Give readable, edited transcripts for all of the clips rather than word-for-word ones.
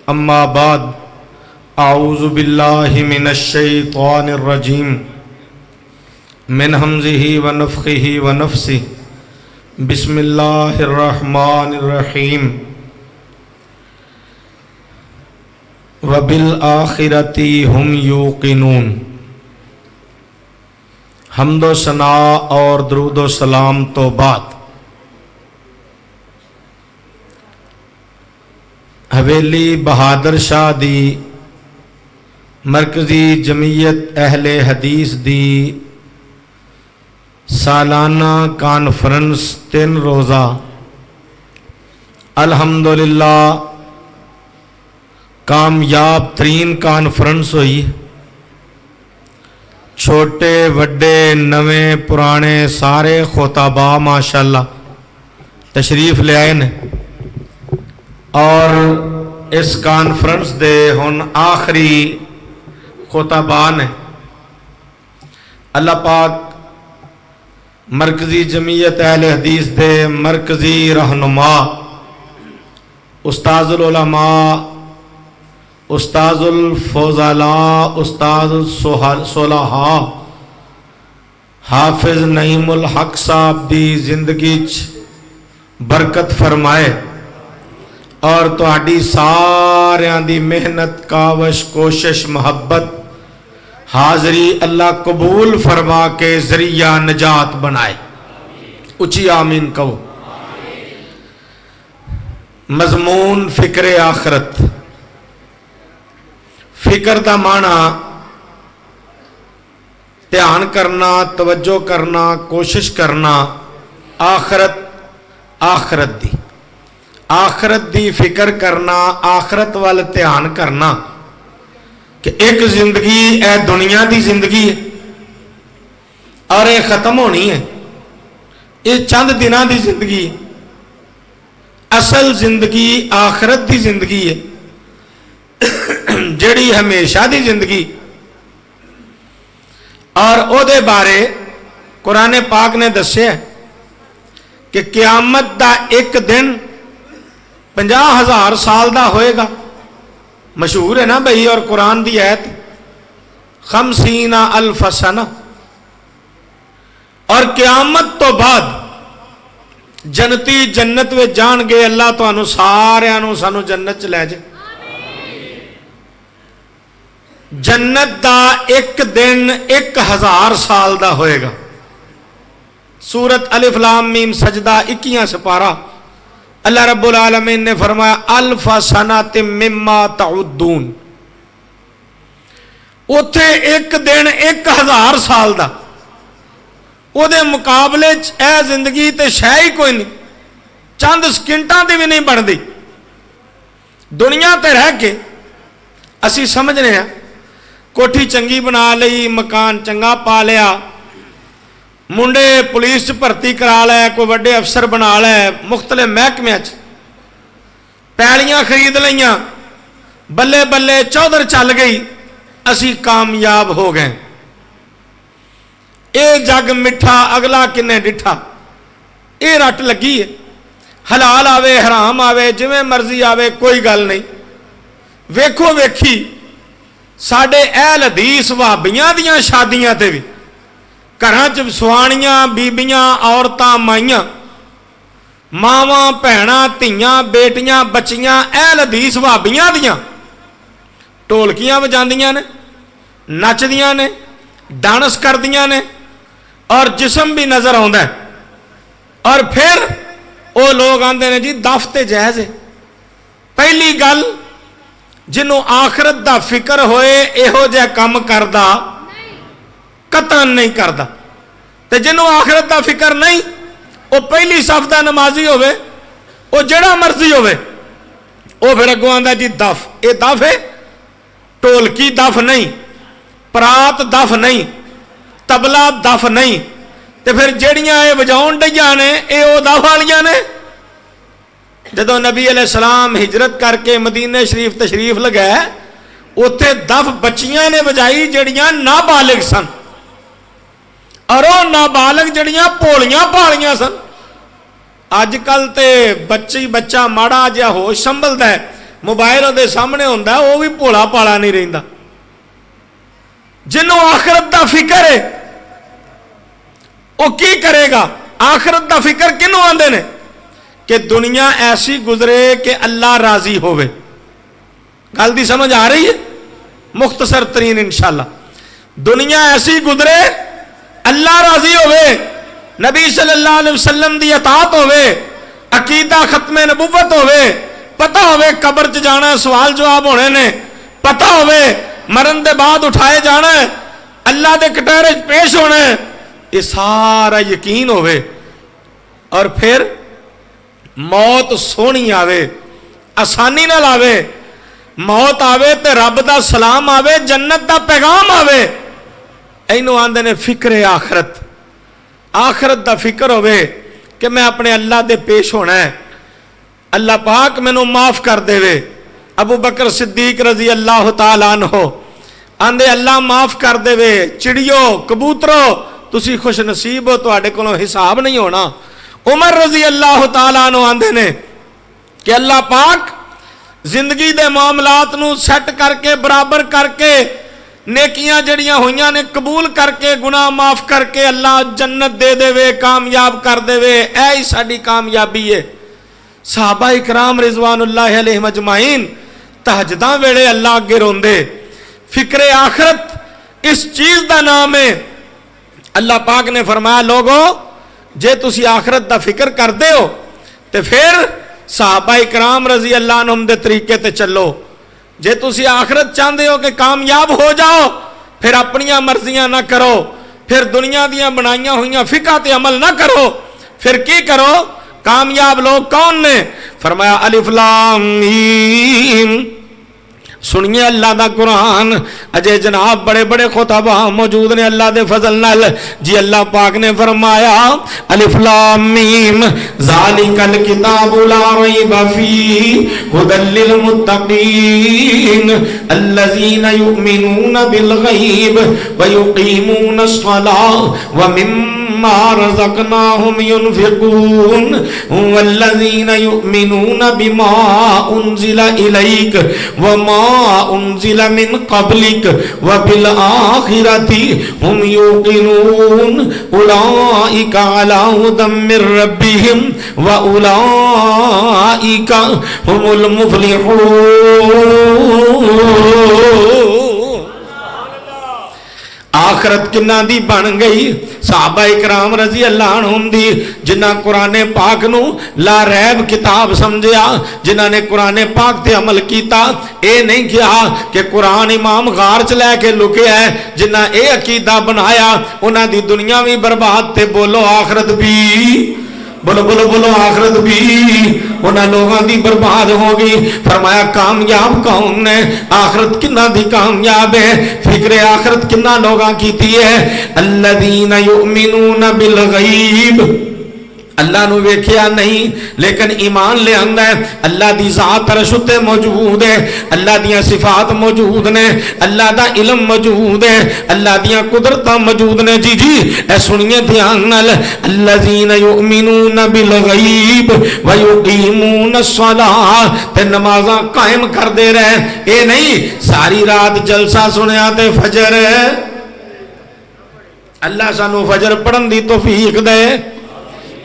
اما بعد اعوذ باللہ من الشیطان الرجیم من حمزہ ونفخہ ونفثہ بسم اللہ الرحمن الرحیم وبالآخرۃ ہم یوقنون۔ حمد و ثناء اور درود و سلام تو بعد حویلی بہادر شاہ دی مرکزی جمعیت اہل حدیث دی سالانہ کانفرنس 3 روزہ الحمدللہ کامیاب ترین کانفرنس ہوئی۔ چھوٹے وڈے نویں پرانے سارے خطباء ماشاءاللہ تشریف لے آئے نے، اور اس کانفرنس دے ہن آخری خطباء نے۔ اللہ پاک مرکزی جمعیت اہل حدیث دے مرکزی رہنما استاذ العلماء، استاذ الفضلاء، استاذ الصلحاء حافظ نعیم الحق صاحب دی زندگی برکت فرمائے، اور تہاڈی ساریاں دی محنت کاوش کوشش محبت حاضری اللہ قبول فرما کے ذریعہ نجات بنائے۔ اچھی آمین کہو۔ مضمون فکر آخرت۔ فکر دا معنی دھیان کرنا، توجہ کرنا، کوشش کرنا، آخرت دی آخرت دی فکر کرنا، آخرت وال دھیان کرنا کہ ایک زندگی اے دنیا دی زندگی ہے اور یہ ختم ہونی ہے، یہ چند دنوں دی زندگی ہے۔ اصل زندگی آخرت دی زندگی ہے جڑی ہمیشہ دی زندگی، اور او دے بارے قرآن پاک نے دسیا کہ قیامت دا ایک دن 50,000 سال دا ہوئے گا۔ مشہور ہے نا بھئی، اور قرآن دی آیت 50,000 سنہ۔ اور قیامت تو بعد جنتی جنت میں جان گے، اللہ تو انو سارے انو سانو جنت چلے جائے۔ جنت دا ایک دن 1,000 سال دا ہوئے گا۔ سورت الف لام میم سجدہ 21 سپارہ اللہ رب العالمین نے فرمایا الف سنۃ مما تعدون۔ اتھے ایک دن 1,000 سال دا، او دے مقابلے اے زندگی تے شے ہی کوئی نہیں، چند سکنٹاں تے بھی نہیں بن دی۔ دنیا تے رہ کے اسی سمجھنے ہیں کوٹھی چنگی بنا لئی، مکان چنگا پا لیا، منڈے پولیس بھرتی کرا لے، کوئی وڈے افسر بنا لے، مختلف محکمے پیلیاں خرید لیاں، بلے بلے چودھر چل گئی، اسی کامیاب ہو گئے۔ اے جگ مٹھا اگلا کنے ڈٹھا، اے رٹ لگی ہے، حلال آوے حرام آوے جویں مرضی آوے کوئی گل نہیں۔ ویکھو ویکھی ساڈے اہل حدیث وہابیاں دیاں شادیاں تے بھی گھراں چ سوانیاں بیبیاں عورتاں مائیاں ماواں بھیناں دھیاں بیٹیاں بچیاں اہل حدیث وہابیاں دیاں ٹولکیاں وجاندیاں نے، نچدیاں نے، ڈانس کردیاں نے، اور جسم بھی نظر آوندا ہے۔ اور پھر وہ لوگ آندے نے جی دف تے جائز ہے۔ پہلی گل جنوں آخرت دا فکر ہوئے ایہو جہ کم کردا قطعاً نہیں کردا، تے جنوں آخرت دا فکر نہیں وہ پہلی صف دا نمازی ہوئے، وہ جڑا مرضی ہوئے، وہ پھر اگوں آندا جی دف، اے دف ہے، ٹولکی دف نہیں، پرات دف نہیں، تبلا دف نہیں، تے پھر جڑیاں اے وجاؤن ڈیاں نے اے او دف والیاں نے۔ جدو نبی علیہ السلام ہجرت کر کے مدینہ شریف تشریف لگائے، اتھے دف بچیاں نے بجائی جڑیاں نابالغ سن، اور وہ نابالغ جڑیاں پولیاں پالیاں سن۔ اج کل تے بچہ ماڑا جہا ہوش سنبھلدا ہے موبائل وہ سامنے ہوتا ہے وہ بھی بھولا پالا نہیں رہتا. جنوں آخرت دا فکر ہے وہ کی کرے گا؟ آخرت دا فکر کنوں آندے نے کہ دنیا ایسی گزرے کہ اللہ راضی ہوئے. گل دی سمجھ آ رہی ہے؟ مختصر ترین انشاءاللہ. دنیا ایسی گزرے اللہ راضی ہوئے، نبی صلی اللہ علیہ وسلم دی اطاعت ہوئے، عقیدہ ختم نبوت ہوئے، پتہ ہوئے قبر چ جانا ہے، سوال جواب ہونے نے، پتہ ہوئے مرن دے بعد اٹھائے جانا ہے، اللہ دے کٹہرے پیش ہونا ہے، یہ سارا یقین ہوئے. اور پھر موت سونی آوے، آسانی نہ لاوے، موت آوے تے رب دا سلام آوے، جنت دا پیغام آوے. اینو آندے نے فکر آخرت. آخرت دا فکر ہوئے کہ میں اپنے اللہ دے پیش ہونا ہے، اللہ پاک میں نو معاف کر دے وے. ابو بکر صدیق رضی اللہ تعالیٰ عنہ آندے اللہ معاف کر دے وے، چڑیو کبوترو تسی خوش نصیب ہو، تو آڑے کو حساب نہیں ہونا. عمر رضی اللہ تعالیٰ عنہ آندے نے کہ اللہ پاک زندگی دے معاملات نو سیٹ کر کے برابر کر کے نیکیاں جڑیاں ہوئیاں نے قبول کر کے گناہ معاف کر کے اللہ جنت دے دے وے، کامیاب کر دے وے. اے ہی ساڈی کامیابی ہے. صحابہ اکرام رضوان اللہ علیہ مجمعین تہجداں ویڑے اللہ اگے روندے. فکر آخرت اس چیز دا نام ہے. اللہ پاک نے فرمایا لوگو جے تسی آخرت دا فکر کر دے ہو تے پھر صحابہ اکرام رضی اللہ عنہم دے طریقے تے چلو. جے تسی آخرت چاہتے ہو کہ کامیاب ہو جاؤ پھر اپنیاں مرضیاں نہ کرو، پھر دنیا دیاں بنائیاں ہوئیاں فقہ تے عمل نہ کرو. پھر کی کرو؟ کامیاب لوگ کون نے؟ فرمایا الف لام میم. سنیے اللہ دا قرآن. اجے جناب بڑے بڑے خطبہ موجود نے اللہ دے فضل نال. جی اللہ پاک نے فرمایا الف لام میم ذالک الکتاب لا ریب فیہ ھدی للمتقین الذین یؤمنون بالغیب ویقیمون الصلاۃ ومما رزقناہم ینفقون والذین یؤمنون بما انزل الیک وما انزل من قبلک وبالآخرۃ هم یوقنون اولئک علی ھدی من ربہم واولئک هم المفلحون. آخرت کنہ دی بن گئی صحابہ اکرام رضی اللہ عنہم دی جنہ قرآن پاک نو لا ریب کتاب سمجھیا، جنہ نے قرآن پاک تے عمل کیتا. اے نہیں کیا کہ قرآن امام غار چ لے کے لکے ہے. جنہ اے عقیدہ بنایا انہ دی دنیا بھی برباد تے بولو آخرت بھی، بولو بولو بولو آخرت بھی انہاں لوگاں دی برباد ہوگی. فرمایا کامیاب کون نے؟ آخرت کنہ دی کامیاب ہے؟ فکر آخرت کنہ لوگاں کیتی ہے؟ الذین یؤمنون بالغیب. اللہ نو ویکھیا نہیں لیکن ایمان لے آندا ہے اللہ دی ذات عرش تے موجود ہے، اللہ دیاں صفات موجود نے، اللہ دا علم موجود ہے، اللہ دیاں قدرتاں موجود نے. جی جی اے سنیے دھیان نال. الذین یؤمنون بالغیب ویقیمون الصلاۃ تے نمازاں قائم کر دے رہے. اے نہیں ساری رات جلسہ سنیا تے فجر. اللہ سانو فجر پڑھن دی توفیق دے.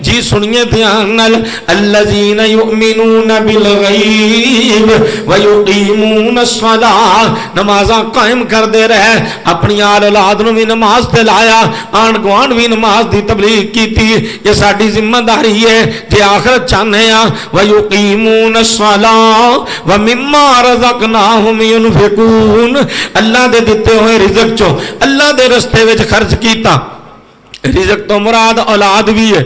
جی سنیے دھیان نال. الذین یؤمنون بالغیب ویقیمون الصلاۃ نمازاں قائم کر دے رہے. اپنی آل اولاد نو بھی نماز تے لایا، آن گوان بھی نماز دی تبلیغ کیتی. یہ ساڈی ذمہ داری ہے جے آخرت چاہنے ہاں. ویقیمون الصلاۃ ومما رزقناہم ینفقون. اللہ دے دتے ہوئے رزق چو اللہ دے رستے وچ خرچ کیتا. رزق تو مراد اولاد بھی ہے.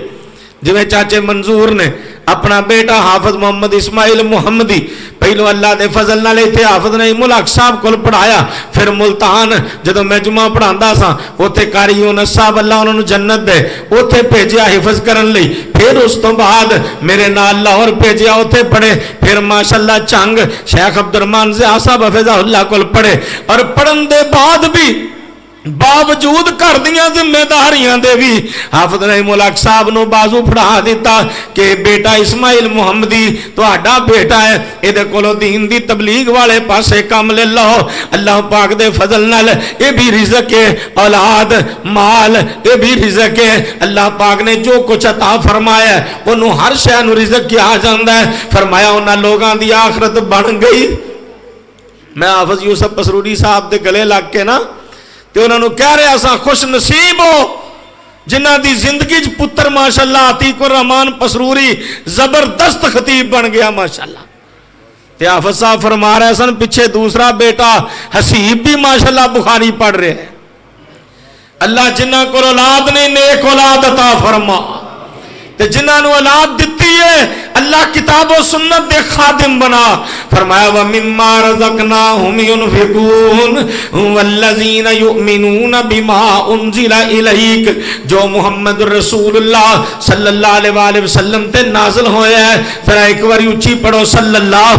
جویں چاچے منظور نے اپنا بیٹا حافظ محمد اسماعیل محمدی پہلو اللہ دے فضل نال ایتھے حافظ نے ملک صاحب کول پڑھایا. پھر ملتان جدوں میں جمعہ پڑھاندا سا اوتھے قاری یونس صاحب اللہ انہاں نوں جنت دے اوتھے بھیجیا حفظ کرن لئی. پھر اس تو بعد میرے نال لاہور بھیجیا اوتھے پڑھے. پھر ماشاءاللہ چنگ شیخ عبد الرحمان ضیاء صاحب حفظہ اللہ کول پڑھے. اور پڑھن دے بعد بھی باوجود گھر دیاں ذمہ داریاں دے بھی حافظ نعیم الحق صاحب نو بازو پھڑا دیتا کہ بیٹا اسماعیل محمدی تہاڈا بیٹا ہے، ایدے کولو دین دی تبلیغ والے پاسے کام لے لو، اللہ پاک دے فضل نال اے بھی رزق ہے، اولاد مال اے بھی رزق ہے، اللہ پاک نے جو کچھ عطا فرمایا ہے انہوں ہر شے نو رزق کیا جاندا ہے۔ فرمایا انہاں لوگاں دی آخرت بن گئی۔ میں حافظ یوسف پسروری صاحب دے گلے لگ کے نا تے انہوں نے کہہ رہے اساں خوش نصیب ہو جنہ دی زندگی چ پتر ماشاءاللہ عتیق الرحمان پسروری زبردست خطیب بن گیا ماشاءاللہ۔ تے حافظ صاحب فرما رہے سن پیچھے دوسرا بیٹا حسیب بھی ماشاءاللہ بخاری پڑھ رہے ہیں۔ اللہ جنہ کو اولاد نہیں نیک اولاد عطا فرما، تے جنہ نو اولاد دتی ہے اللہ کتاب و سنت دے خادم بنا۔ فرمایا وَمِمَّا رَزَقْنَاهُمْ يُنْفِقُونَ وَالَّذِينَ يُؤْمِنُونَ بِمَا أُنزِلَ إِلَيْكَ، جو محمد رسول اللہ صلی اللہ علیہ وآلہ وسلم تے نازل ہویا ہے، ذرا ایک بار اچھی پڑھو صلی اللہ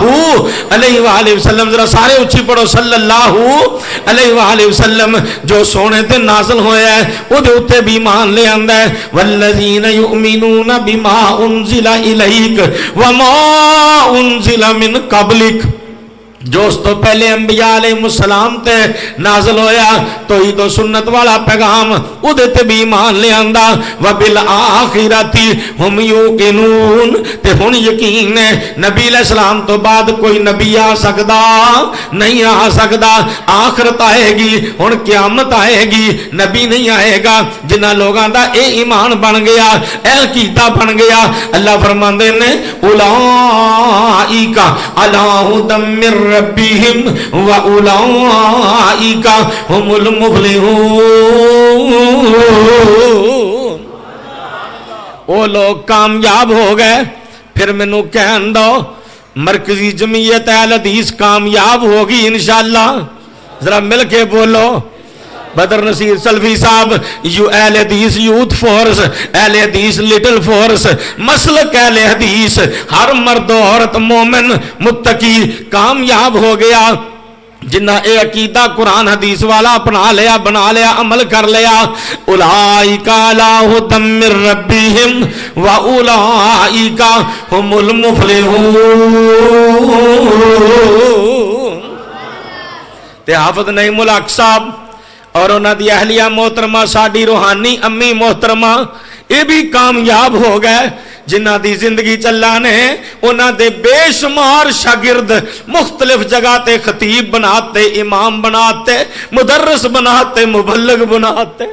علیہ وآلہ وسلم، ذرا سارے اچھی پڑھو صلی اللہ علیہ وآلہ وسلم، جو سونے تے نازل ہویا ہے او دے اتے بھی ایمان لے آندا ہے۔ وَالَّذِينَ يُؤْمِنُونَ بِمَا أُنزِلَ إِلَيْكَ وَمَا أُنزِلَ مِن قَبْلِكَ، جو اس تو پہلے انبیاء علیہ السلام تے نازل ہویا توحید و سنت والا پیغام او دے تے بھی ایمان لے آندا۔ وَبِالْآخِرَةِ هُمْ يُوقِنُونَ، تے ہن یقین ہے نبی علیہ السلام تو بعد کوئی نبی آ سکدا نہیں، آ سکدا، آخرت آئے گی، ہن قیامت آئے گی، نبی نہیں آئے گا۔ جنہ لوگاں دا اے ایمان بن گیا، اے عقیدہ بن گیا، اللہ فرماندے نے اولئک علی ھدی من ربہم وَأُولَئِكَ هُمُ الْمُفْلِحُونَ، وہ لوگ کامیاب ہو گئے۔ پھر مینوں کہن دو مرکزی جمعیت اہل حدیث کامیاب ہوگی انشاءاللہ، ذرا مل کے بولو۔ بدر نصیر سلفی صاحب اہل حدیث یوتھ فورس، اہل حدیث لٹل فورس، مسلک اہل حدیث، ہر مرد و عورت مومن متقی کامیاب ہو گیا جنہ اے عقیدہ قرآن حدیث والا اپنا لیا، بنا لیا، عمل کر لیا۔ اولئک علی ھدی من ربہم واولئک ھم المفلحون۔ تے حافظ نعیم الحق صاحب اور انہاں دی اہلیہ محترمہ ساڈی روحانی امی محترمہ یہ بھی کامیاب ہو گئے جنہ دی زندگی چلا نے انہاں دے بے شمار شاگرد مختلف جگہ تے خطیب بناتے، امام بناتے، مدرس بناتے، مبلغ بناتے۔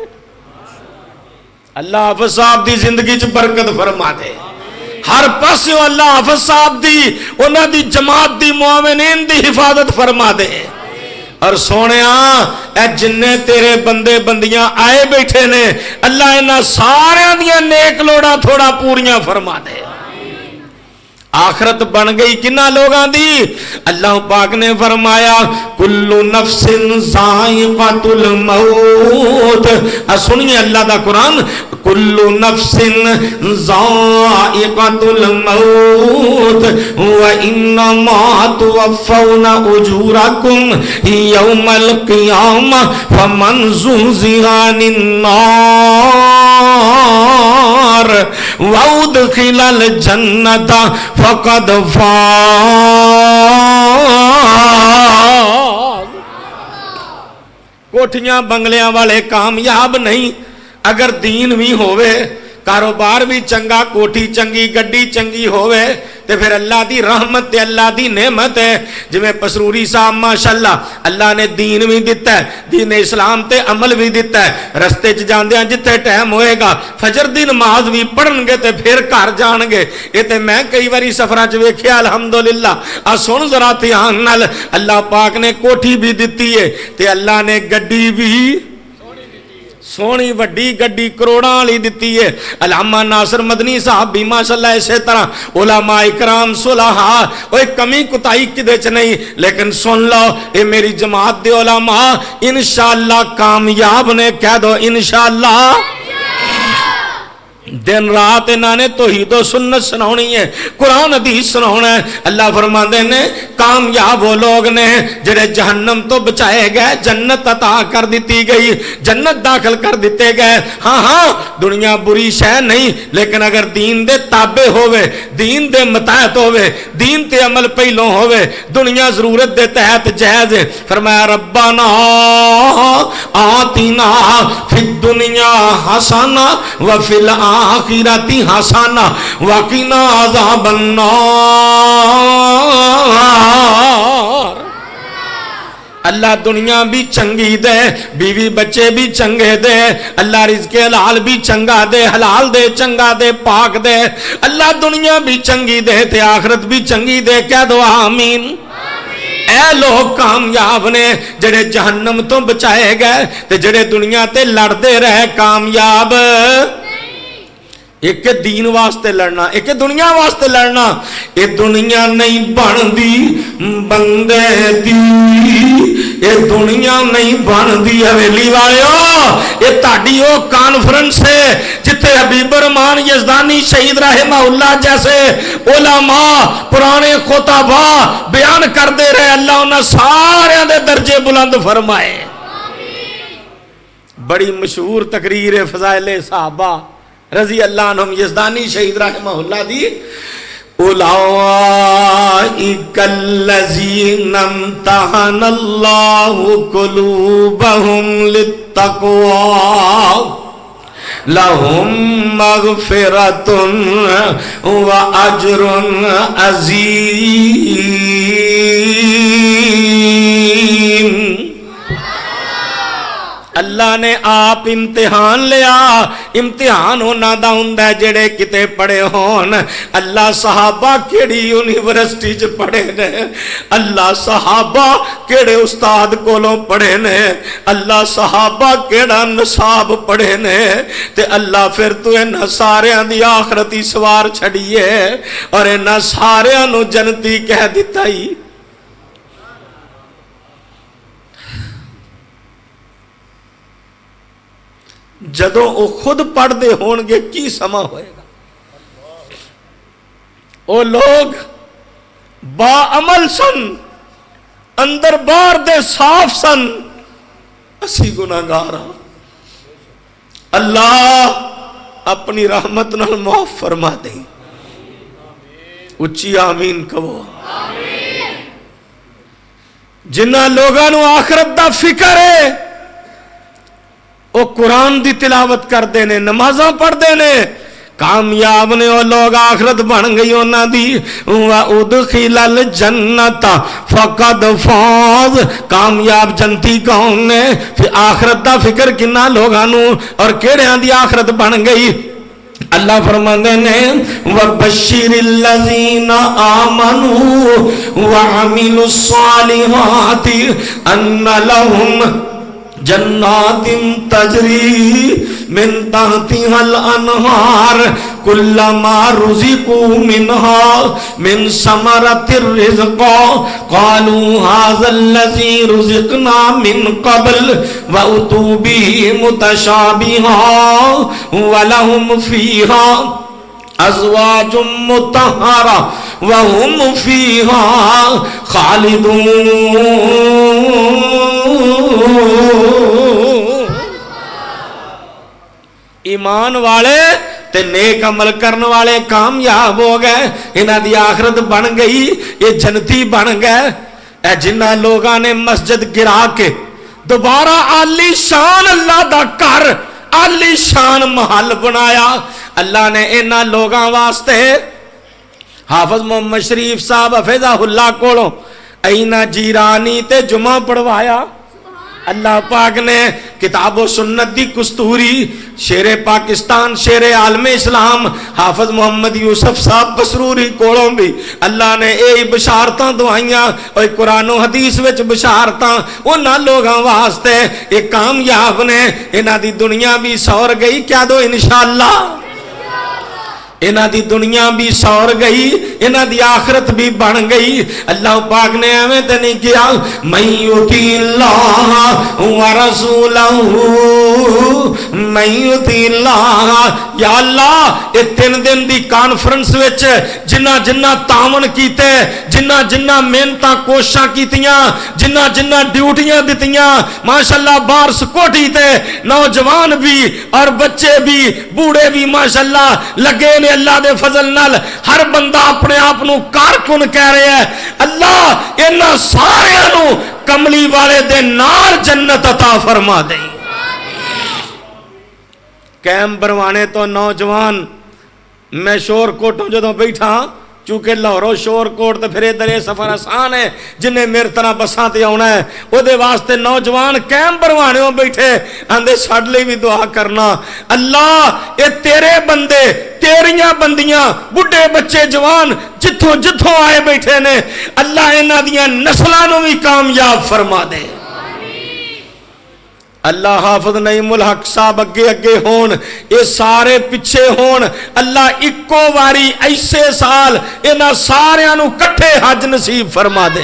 اللہ حافظ صاحب دی زندگی چ برکت فرما دے، ہر پاسوں اللہ حافظ صاحب دی انہاں دی جماعت دی معاونین دی حفاظت فرما دے۔ اور سونیا اے جننے تیرے بندے بندیاں آئے بیٹھے نے اللہ انہاں سارے دیاں نیک لوڑاں تھوڑا پوریاں فرما دے۔ آخرت بن گئی کنہ لوگاں دی؟ اللہ پاک نے فرمایا کل نفس ذائقۃ الموت۔ سنیے اللہ دا قرآن، کل نفس ذائقۃ الموت وانما توفون اجورکم یوم القیامہ فمن زحزح عن النار وادخل الجنۃ فقد فاز۔ کوٹھیاں بنگلیاں والے کامیاب نہیں، اگر دین بھی ہوئے، کاروبار بھی چنگا، کوٹھی چنگی، گڈی چنگی ہوئے تے پھر اللہ دی رحمت تے اللہ دی نعمت ہے۔ جویں پسروری صاحب ماشاءاللہ اللہ نے دین بھی دیتا ہے، دین اسلام تے عمل بھی دیتا ہے۔ رستے چ جاندیاں جتھے ٹائم ہوئے گا فجر دی نماز بھی پڑھن گے تے پھر گھر جان گے۔ اے تے میں کئی واری سفراں چ ویکھیا الحمدللہ۔ آ سن ذرا دھیان نال، اللہ پاک نے کوٹھی بھی دتی ہے تے اللہ نے گڈی بھی سونی وڈی گڈی کروڑاں والی دتی ہے۔ علامہ ناصر مدنی صاحب بھی ماشاءاللہ اسی طرح علماء اکرام صلحاء، اوے کمی کوتاہی کدے چ نہیں، لیکن سن لو اے میری جماعت دے علماء انشاءاللہ کامیاب نے، کہہ دو انشاءاللہ۔ دن رات انہوں نے توحید و سنت سناونی ہے، قرآن حدیث سناونا ہے۔ اللہ فرماندے نے کامیاب وہ لوگ نے جڑے جہنم تو بچائے گئے، جنت عطا کر دیتی گئی، جنت داخل کر دیتے گئے۔ ہاں ہاں دنیا بری شے نہیں، لیکن اگر دین دے تابع ہوئے، دین دے متحد ہوئے، دین تے عمل پہلوں ہوئے، دنیا ضرورت دے تحت جائز ہے۔ فرمایا ربنا آتنا فی الدنیا حسنہ وفی الآخرتی حسنہ وقنا عذاب النار۔ اللہ دنیا بھی چنگی دے، بیوی بچے بھی چنگے دے، اللہ رزق حلال بھی چنگا دے، حلال دے چنگا دے، پاک دے۔ اللہ دنیا بھی چنگی دے تے آخرت بھی چنگی دے، کہہ دو آمین۔ اے لوگ کامیاب نے جڑے جہنم تو بچائے گئے تے جڑے دنیا تے لڑتے رہے کامیاب۔ ایک دین واسطے لڑنا، ایک دنیا واسطے لڑنا۔ یہ دنیا نہیں بندی بندے دی، یہ دنیا نہیں بندی حویلی والےو، یہ تہاڈی او کانفرنس ہے جتے حبیب الرحمان یزدانی شہید رحمہ اللہ جیسے علماء پرانے خطبا بیان کردے رہے، اللہ انہاں سارے دے درجے بلند فرمائے۔ بڑی مشہور تقریر فضائل صحابہ رضی اللہ عنہم یزدانی شہید رحمہ اللہ دی، اولئک الذین امتحن اللہ قلوبہم للتقوی لہم مغفرۃ واجر عظیم۔ اللہ نے آپ امتحان لیا، امتحان ہونا دا ہوندا ہے جڑے کتے پڑھے ہون۔ اللہ صحابہ کیڑی یونیورسٹی چ پڑھے نے، اللہ صحابہ کیڑے استاد کولوں پڑھے نے، اللہ صحابہ کیڑا نصاب پڑھے نے، تے اللہ پھر تو انہاں ساریاں دی آخرتی سوار چھڑیے اور انہاں ساریاں نو جنتی کہہ دتا ہی۔ جدوں وہ خود پڑھ دے ہون گے کی سما ہوئے گا؟ وہ لوگ با عمل سن، اندر بار دے صاف سن، اسی گناہگار ہاں۔ اللہ اپنی رحمت نال معاف فرما دیں، اچھی آمین کہو۔ جنہ لوگاں نو آخرت دا فکر ہے وہ قرآن دی تلاوت کر دینے، نمازاں پڑھ دینے، کامیاب نے وہ لوگ، آخرت بن گئی انہاں دی۔ وَأُدْخِلَ الْجَنَّةَ فَقَدْ فَازَ، کامیاب جنتی کون نے؟ پھر آخرت دا فکر کنہ لوگانوں اور کیڑیاں دی آخرت بن گئی۔ اللہ فرماندے نے وَبَشِّرِ الَّذِينَ آمَنُوا وَعَمِلُوا الصَّالِحَاتِ أَنَّ لَهُمْ جنات تجری من تحتها الانہار کلما رزقوا منها من ثمرۃ الرزق قالوا هذا الذي رزقنا من قبل واتوا به متشابها ولهم فيها ازواج مطہرہ وهم فيها خالدون۔ ایمان والے تے نیک عمل کرن والے کامیاب ہو گئے، انہاں دی آخرت بن گئی، یہ جنتی بن گئے۔ اے جنہ لوگاں نے مسجد گرا کے دوبارہ عالی شان اللہ دا کر، عالی شان محل بنایا، اللہ نے انہاں لوگاں واسطے حافظ محمد شریف صاحب حفظہ اللہ کولوں اینا جیرانی تے جمعہ پڑھوایا۔ اللہ پاک نے کتاب و سنت دی کستوری، شیر پاکستان، شیر عالم اسلام حافظ محمد یوسف صاحب بسروری کولوں بھی اللہ نے اے بشارتاں دعائیاں اور قرآن و حدیث وچ بشارتاں انہاں لوگاں واسطے یہ کامیاب نے۔ انہاں دی دنیا بھی سور گئی، کیا دو انشاءاللہ؟ انہاں دی دنیا بھی سور گئی، انہاں دی آخرت بھی بن گئی۔ اللہ پاک نے ہمیں تے نہیں کیا، من یطیع اللہ ورسولہ من یطیع اللہ، یا اللہ یہ 3 دن دی کانفرنس وچ جنہ جنہ تعاون کیتے، جنہ جنہ محنتاں کوششاں کیتیاں، جنہ جنہ ڈیوٹیاں دتیاں، ماشاءاللہ باہر سکوٹی تے نوجوان بھی اور بچے بھی بوڑھے بھی ماشاءاللہ لگے نے اللہ دے فضل نال، ہر بندہ اپنے آپ نو کارکن کہہ رہا ہے۔ اللہ انہاں ساریاں نو کملی والے دے نال جنت عطا فرما دے۔ کیمپ بنوانے تو نوجوان، میں شور کوٹوں جدوں بیٹھا چونکہ لاہوروں شور کوٹ تو پھر ادھر یہ سفر آسان ہے، جنہیں میرے طرح بساں تے آنا ہے وہ دے واسطے نوجوان کیمپ بنوانے ہوں بیٹھے آندے ساڈے لئی بھی دعا کرنا۔ اللہ یہ تیرے بندے تیریاں بندیاں بڈھے بچے جوان جتھوں جتھوں آئے بیٹھے نے، اللہ انہاں دیاں نسلاں نوں بھی کامیاب فرما دے۔ اللہ حافظ نعیم الحق صاحب اگے اگے ہون، یہ سارے پچھے ہون، اللہ اکو واری ایسے سال انہاں ساریاں نوں کٹھے حج نصیب فرما دے۔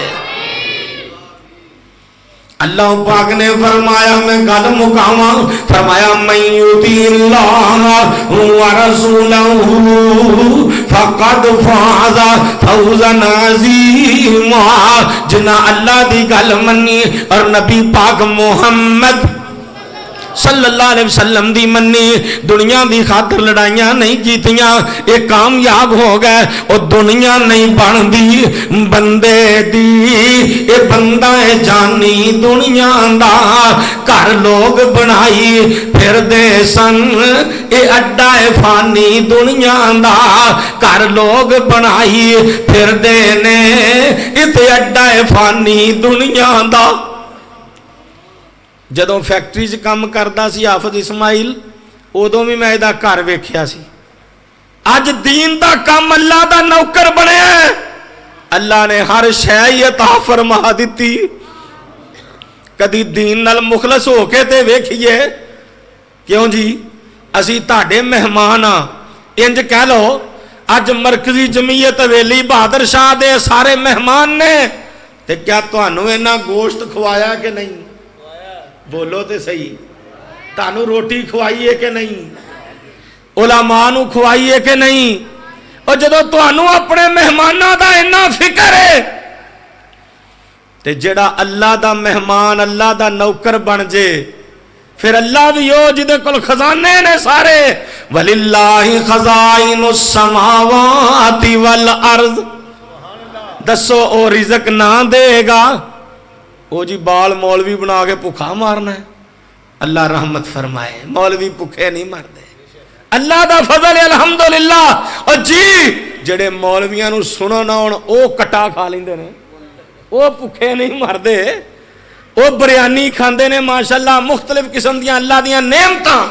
اللہ پاک نے فرمایا، میں گل مکاواں، فرمایا من یطیع اللہ ورسولہ فقد فاز فوزا عظیما۔ جنہ اللہ دی گل منی اور نبی پاک محمد صلی اللہ علیہ وسلم دی منی، دنیا دی خاطر لڑائیاں نہیں کیتیاں، یہ کامیاب ہو گئے۔ اور دنیا نہیں بن دی بندے دی، یہ بندہ جانی دنیا دا گھر لوگ بنائی پھر دے سن، یہ اڈا فانی دنیا دا گھر لوگ بنائی پھر دے نے، یہ اڈا فانی دنیا دا۔ جدوں فیکٹری چ کام کردا سی حافظ اسماعیل، ادوں بھی میں دا گھر ویکھیا سی۔ اج دین دا کام اللہ دا نوکر بنیا، اللہ نے ہر شے عطا فرما دتی۔ کدی دین نال مخلص ہو کے تے ویکھیے، کیوں جی اسی تہاڈے مہمان ہاں، انج کہہ لو اج مرکزی جمعیت ویلی بہادر شاہ دے سارے مہمان نے، تے کیا تانوں انہاں گوشت کھوایا کہ نہیں؟ بولو تے صحیح، تانوں روٹی کھوائیے کہ نہیں؟ علماء نو کھوائیے کہ نہیں؟ اور جدو تانوں اپنے مہماناں دا اتنا فکر ہے تے جڑا اللہ دا مہمان اللہ دا نوکر بن جے، پھر اللہ بھی ہو جدے کل خزانے نے سارے، وَلِلَّهِ خَزَائِنُ السَّمَاوَاتِ وَالْأَرْضِ۔ دسو او رزق نہ دے گا؟ او جی بال مولوی بنا کے بھوکا مارنا ہے؟ اللہ رحمت فرمائے، مولوی بھوکے نہیں مردے، اللہ دا فضل ہے الحمدللہ۔ اور جی جڑے مولویاں نو سنو نہ ہون او کٹا کھا لیندے نے، او بھوکے نہیں مردے، او بریانی کھاندے نے ماشاءاللہ، مختلف قسم دیاں اللہ دیاں نعمتاں،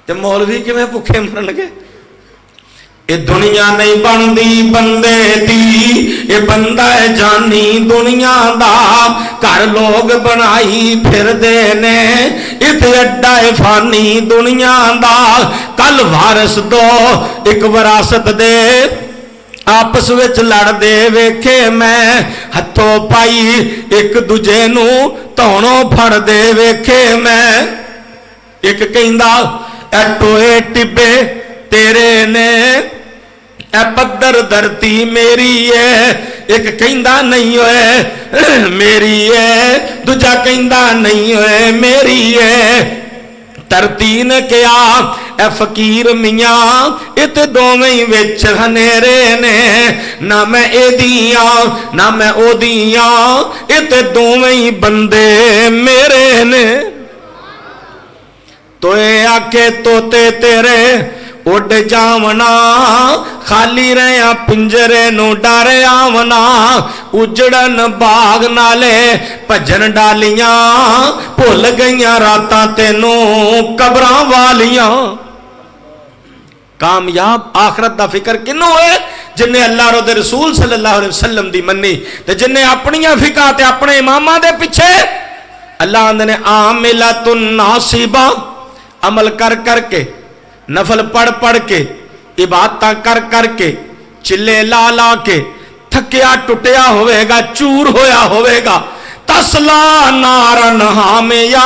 تے مولوی کیویں بھوکے مرن گے؟ یہ دنیا نہیں بندی بندے دی، یہ بندہ ہے جانی دنیا دا گھر لوگ بنائی پھر دے نے، اتھے اڈا فانی دنیا دا۔ کل وارث دو ایک وراثت دے آپس وچ لڑ دے ویکھے میں، ہتھوں پائی ایک دوجے نو تونوں پھڑ دے ویکھے میں۔ ایک کہندا اے ٹوئے ٹبے تیرے نے، اے پدر دھرتی میری ہے، ایک کہندا نہیں ہوئے میری ہے، دوجا کہندا نہیں ہوئے میری ہے۔ دھرتی نے کیا اے فقیر میاں، ات دوویں وچ ہنیرے نے، نہ میں اے دیاں نہ میں او دیاں، ات دوویں بندے میرے نے۔ تو اے آکے توتے تیرے اڈ جاونا، خالی رہیا پنجرے نو ڈر آونا، اجڑن باغ نالے پجن ڈالیاں، بھول گئیاں راتاں تینوں قبراں والیاں۔ کامیاب آخرت دا فکر کنوں ہے؟ جنہیں اللہ رو دے رسول صلی اللہ علیہ وسلم دی منی، تے جنہیں اپنیاں فکا تے اپنے امامہ دے پچھے اللہ نے عاملۃ ناصبہ، عمل کر کر کے، نفل پڑھ پڑھ کے، عبادتاں کر کر کے، چلے لا لا کے، تھکیا ٹوٹیا ہوئے گا، چور ہویا ہوئے گا، تسلا نارن حامیہ،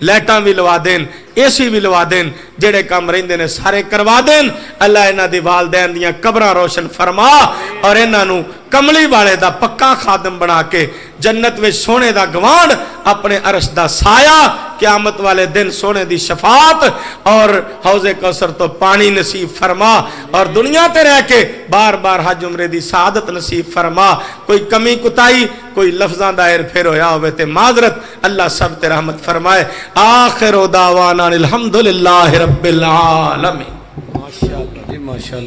لائٹاں بھی لوا دین AC بھی لوا دین جڑے کام رہندے نے سارے کروا دین اللہ انہاں دی والدین دیاں قبراں روشن فرما اور انہاں نو کملی والے دا پکا خادم بنا کے جنت وچ سونے دا گوانڈ اپنے عرش دا سایہ قیامت والے دن سونے دی شفاعت اور حوض کوثر تو پانی نصیب فرما اور دنیا تے رہ کے بار بار حج عمرے دی سعادت نصیب فرما کوئی کمی کتائی کوئی لفظاں دا ہیر پھیر ہویا ہوئے تے معذرت اللہ سب تے رحمت فرمائے آخر دعوانا الحمدللہ رب العالمین ماشاءاللہ جی ماشاءاللہ